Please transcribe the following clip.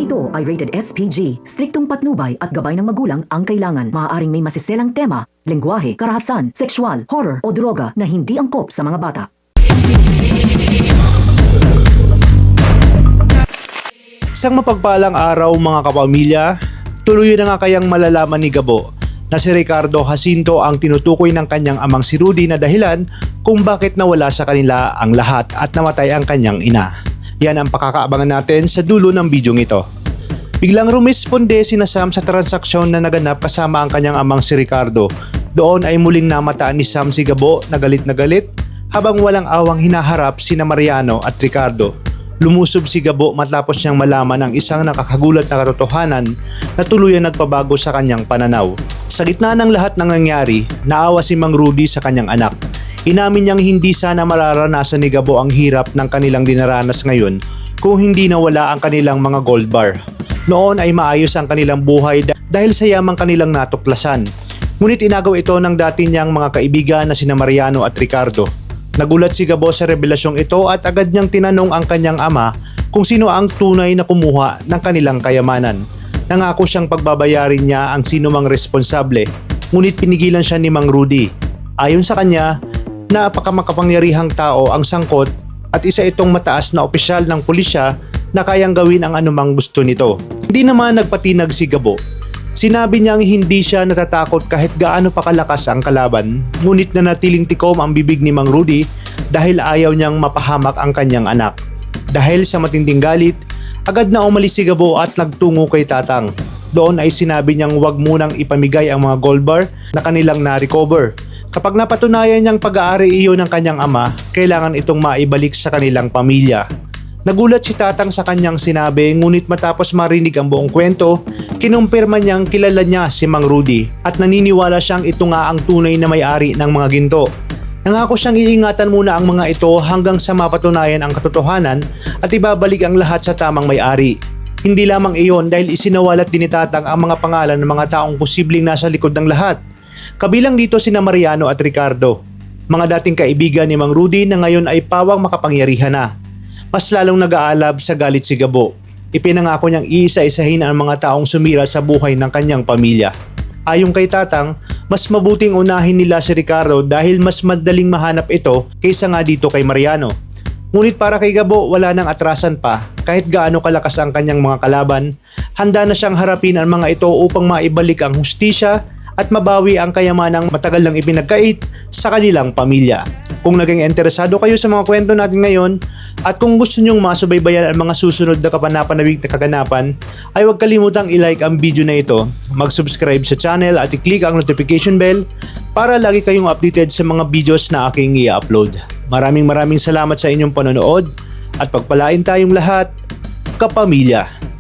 ito ay rated SPG. Striktong patnubay at gabay ng magulang ang kailangan. Maaaring may masiselang tema, lengguwahe, karahasan, sexual, horror o droga na hindi angkop sa mga bata. Isang mapagpalang araw mga kapamilya, tuluyan na nga kayang malalaman ni Gabo na si Ricardo Jacinto ang tinutukoy ng kanyang amang si Rudy na dahilan kung bakit nawala sa kanila ang lahat at namatay ang kanyang ina. Yan ang pakakaabangan natin sa dulo ng bidyong ito. Biglang rumisponde si Sam sa transaksyon na naganap kasama ang kanyang amang si Ricardo. Doon ay muling namataan ni Sam si Gabo na galit habang walang awang hinaharap sina Mariano at Ricardo. Lumusob si Gabo matapos niyang malaman ang isang nakakagulat na katotohanan na tuluyan nagpabago sa kanyang pananaw. Sa gitna ng lahat ng nangyari, naawa si Mang Rudy sa kanyang anak. Inamin niyang hindi sana mararanasan ni Gabo ang hirap ng kanilang dinaranas ngayon kung hindi nawala ang kanilang mga gold bar. Noon ay maayos ang kanilang buhay dahil sa yamang kanilang natuklasan. Ngunit inagaw ito ng dati niyang mga kaibigan na sina Mariano at Ricardo. Nagulat si Gabo sa revelasyong ito at agad niyang tinanong ang kanyang ama kung sino ang tunay na kumuha ng kanilang kayamanan. Nangako siyang pagbabayarin niya ang sinumang responsable, ngunit pinigilan siya ni Mang Rudy. Ayon sa kanya, napakamakapangyarihang tao ang sangkot at isa itong mataas na opisyal ng pulisya na kayang gawin ang anumang gusto nito. Hindi naman nagpatinag si Gabo. Sinabi niyang hindi siya natatakot kahit gaano pa kalakas ang kalaban, ngunit nanatiling tikom ang bibig ni Mang Rudy dahil ayaw niyang mapahamak ang kanyang anak. Dahil sa matinding galit, agad na umalis si Gabo at nagtungo kay Tatang. Doon ay sinabi niyang huwag munang ipamigay ang mga gold bar na kanilang na-recover. Kapag napatunayan niyang pag-aari iyon ng kanyang ama, kailangan itong maibalik sa kanilang pamilya. Nagulat si Tatang sa kanyang sinabi, ngunit matapos marinig ang buong kwento, kinumpirma niyang kilala niya si Mang Rudy at naniniwala siyang ito nga ang tunay na may-ari ng mga ginto. Nangako siyang iingatan muna ang mga ito hanggang sa mapatunayan ang katotohanan at ibabalik ang lahat sa tamang may-ari. Hindi lamang iyon dahil isinawalat din ni Tatang ang mga pangalan ng mga taong posibleng nasa likod ng lahat. Kabilang dito sina Mariano at Ricardo, mga dating kaibigan ni Mang Rudy na ngayon ay pawang makapangyarihan na. Mas lalong nag-aalab sa galit si Gabo. Ipinangako niyang iisa-isahin ang mga taong sumira sa buhay ng kanyang pamilya. Ayon kay Tatang, mas mabuting unahin nila si Ricardo dahil mas madaling mahanap ito kaysa nga dito kay Mariano. Ngunit para kay Gabo, wala nang atrasan pa. Kahit gaano kalakas ang kanyang mga kalaban, handa na siyang harapin ang mga ito upang maibalik ang hustisya at mabawi ang kayamanang matagal nang ipinagkait sa kanilang pamilya. Kung naging interesado kayo sa mga kwento natin ngayon at kung gusto nyong masubaybayan ang mga susunod na kapanapanabik na kaganapan, ay huwag kalimutang i-like ang video na ito, mag-subscribe sa channel at i-click ang notification bell para lagi kayong updated sa mga videos na aking i-upload. Maraming salamat sa inyong panonood at pagpalain tayong lahat, kapamilya.